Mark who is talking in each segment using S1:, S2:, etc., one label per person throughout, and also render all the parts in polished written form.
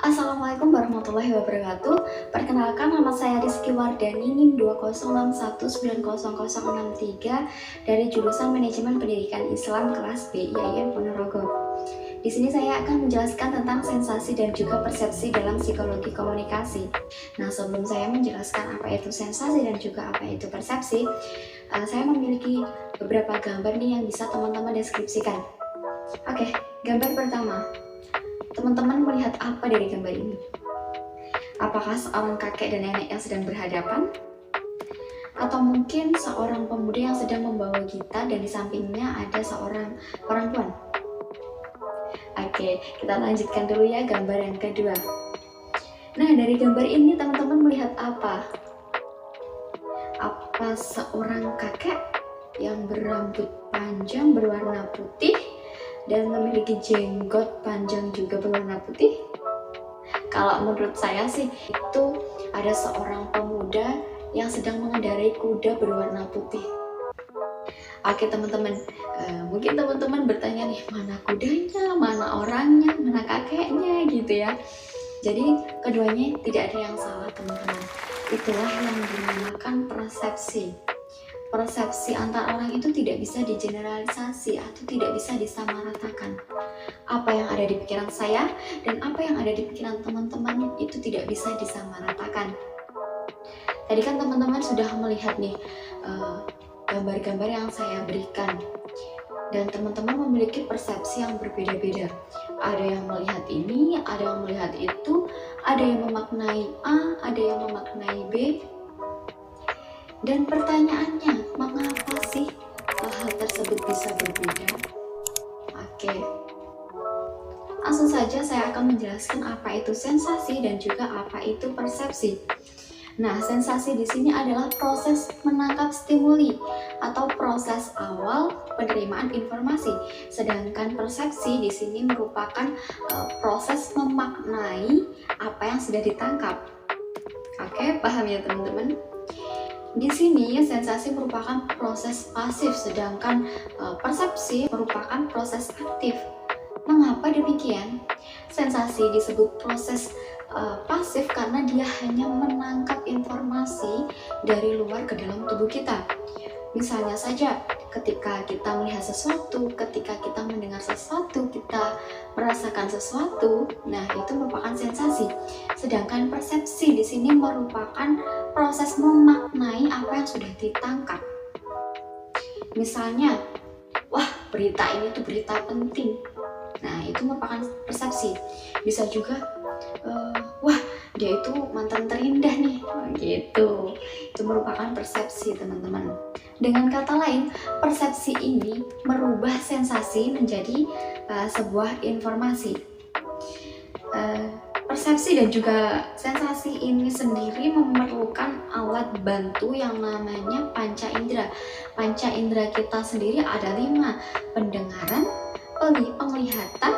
S1: Assalamualaikum warahmatullahi wabarakatuh. Perkenalkan, nama saya Rizky Wardani, NIM 206190063 dari jurusan Manajemen Pendidikan Islam kelas B IAIN Ponorogo. Di sini saya akan menjelaskan tentang sensasi dan juga persepsi dalam psikologi komunikasi. Nah, sebelum saya menjelaskan apa itu sensasi dan juga apa itu persepsi, saya memiliki beberapa gambar nih yang bisa teman-teman deskripsikan. Oke, gambar pertama. Teman-teman melihat apa dari gambar ini? Apakah seorang kakek dan nenek yang sedang berhadapan? Atau mungkin seorang pemuda yang sedang membawa gitar dan di sampingnya ada seorang perempuan? Oke, kita lanjutkan dulu ya gambar yang kedua. Nah, dari gambar ini teman-teman melihat apa? Apa seorang kakek yang berambut panjang berwarna putih dan memiliki jenggot panjang juga berwarna putih? Kalau menurut saya sih itu ada seorang pemuda yang sedang mengendarai kuda berwarna putih. Oke teman-teman, mungkin teman-teman bertanya nih, mana kudanya, mana orangnya, mana kakeknya gitu ya. Jadi keduanya tidak ada yang salah teman-teman. Itulah yang dinamakan persepsi. Persepsi antar orang itu tidak bisa digeneralisasi atau tidak bisa disamaratakan. Apa yang ada di pikiran saya dan apa yang ada di pikiran teman-teman itu tidak bisa disamaratakan. Tadi kan teman-teman sudah melihat nih gambar-gambar yang saya berikan, dan teman-teman memiliki persepsi yang berbeda-beda. Ada yang melihat ini, ada yang melihat itu, ada yang memaknai A, ada yang memaknai B. Dan pertanyaannya, mengapa sih hal tersebut bisa berbeda? Oke, langsung saja saya akan menjelaskan apa itu sensasi dan juga apa itu persepsi. Nah, sensasi di sini adalah proses menangkap stimuli atau proses awal penerimaan informasi. Sedangkan persepsi di sini merupakan proses memaknai apa yang sudah ditangkap. Oke, paham ya teman-teman? Di sini sensasi merupakan proses pasif, sedangkan persepsi merupakan proses aktif. Mengapa demikian? Sensasi disebut proses pasif karena dia hanya menangkap informasi dari luar ke dalam tubuh kita. Misalnya saja, ketika kita melihat sesuatu, ketika kita mendengar sesuatu, kita merasakan sesuatu, nah itu merupakan sensasi. Sedangkan persepsi di sini merupakan proses memaknai apa yang sudah ditangkap. Misalnya, wah berita ini tuh berita penting. Nah itu merupakan persepsi. Bisa juga, wah dia itu mantan terindah nih, gitu. Itu merupakan persepsi teman-teman. Dengan kata lain, persepsi ini merubah sensasi menjadi sebuah informasi. Persepsi dan juga sensasi ini sendiri memerlukan alat bantu yang namanya panca indera. Panca indera kita sendiri ada 5: pendengaran, penglihatan,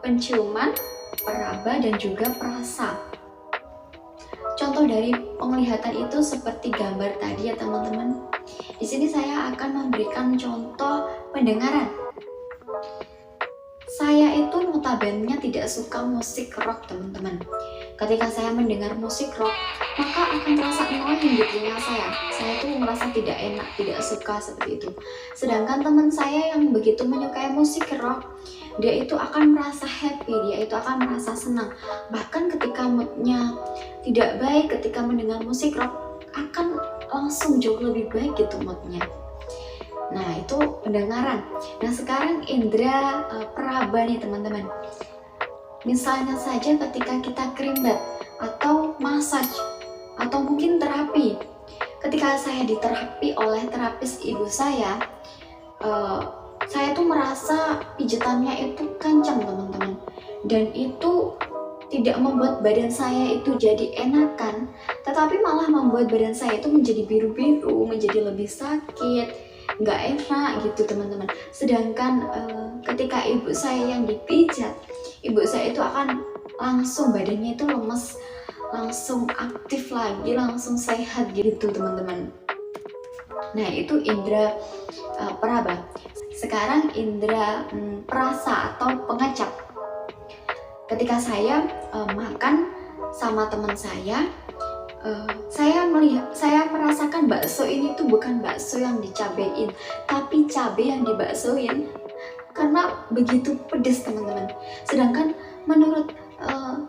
S1: penciuman, peraba, dan juga perasa. Contoh dari penglihatan itu seperti gambar tadi ya teman-teman. Di sini saya akan memberikan contoh pendengaran. Saya itu notabene tidak suka musik rock teman-teman. Ketika saya mendengar musik rock, maka akan terasa annoying di telinga saya. Saya tuh merasa tidak enak, tidak suka seperti itu. Sedangkan teman saya yang begitu menyukai musik rock, dia itu akan merasa happy, dia itu akan merasa senang. Bahkan ketika moodnya tidak baik, ketika mendengar musik rock, akan langsung jauh lebih baik gitu moodnya. Nah itu pendengaran. Nah sekarang indera peraba nih teman-teman. Misalnya saja ketika kita kerimbat atau massage atau mungkin terapi. Ketika saya diterapi oleh terapis ibu saya tuh merasa pijatannya itu kencang teman-teman. Dan itu tidak membuat badan saya itu jadi enakan, tetapi malah membuat badan saya itu menjadi biru-biru, menjadi lebih sakit, nggak enak gitu teman-teman. Sedangkan ketika ibu saya yang dipijat, ibu saya itu akan langsung badannya itu lemes, langsung aktif lagi, langsung sehat gitu teman-teman. Nah itu indera peraba. Sekarang indera perasa atau pengecap. Ketika saya makan sama teman saya merasakan bakso ini tuh bukan bakso yang dicabein, tapi cabai yang dibaksoin, karena begitu pedes teman-teman. Sedangkan menurut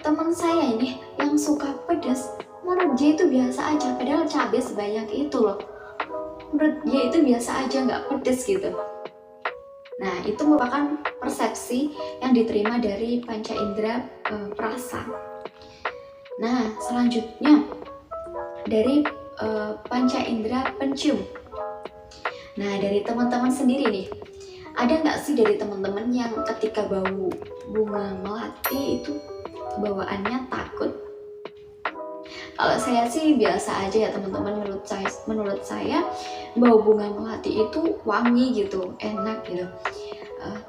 S1: teman saya ini yang suka pedas, menurut dia itu biasa aja, padahal cabai sebanyak itu loh, menurut dia itu biasa aja, nggak pedes gitu. Nah, itu merupakan persepsi yang diterima dari panca indera perasa. Nah, selanjutnya dari panca indera pencium. Nah, dari teman-teman sendiri nih, ada nggak sih dari teman-teman yang ketika bau bunga melati itu bawaannya takut? Kalau saya sih biasa aja ya teman-teman. Menurut saya bau bunga melati itu wangi gitu, enak gitu.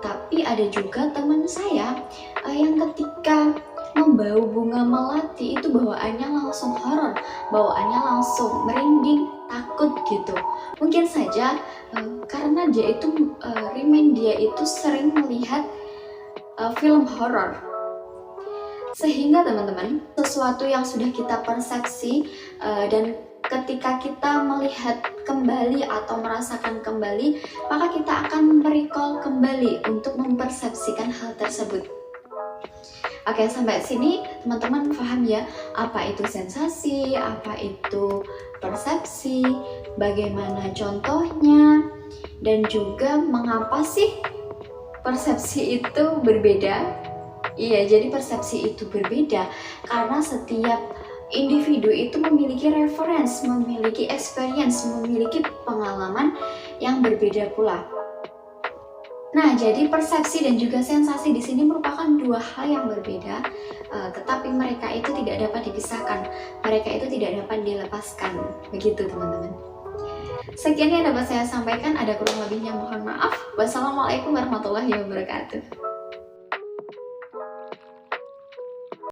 S1: Tapi ada juga teman saya yang ketika membau bunga melati itu bawaannya langsung horor, bawaannya langsung merinding, takut gitu. Mungkin saja karena dia itu dia itu sering melihat film horor, sehingga teman-teman, sesuatu yang sudah kita persepsi dan ketika kita melihat kembali atau merasakan kembali, maka kita akan merecall kembali untuk mempersepsikan hal tersebut. Oke, sampai sini teman-teman paham ya, apa itu sensasi, apa itu persepsi, bagaimana contohnya, dan juga mengapa sih persepsi itu berbeda. Iya, jadi persepsi itu berbeda karena setiap individu itu memiliki reference, memiliki experience, memiliki pengalaman yang berbeda pula. Nah, jadi persepsi dan juga sensasi di sini merupakan dua hal yang berbeda, tetapi mereka itu tidak dapat dipisahkan, mereka itu tidak dapat dilepaskan, begitu teman-teman. Sekian yang dapat saya sampaikan, ada kurang lebihnya mohon maaf. Wassalamualaikum warahmatullahi wabarakatuh.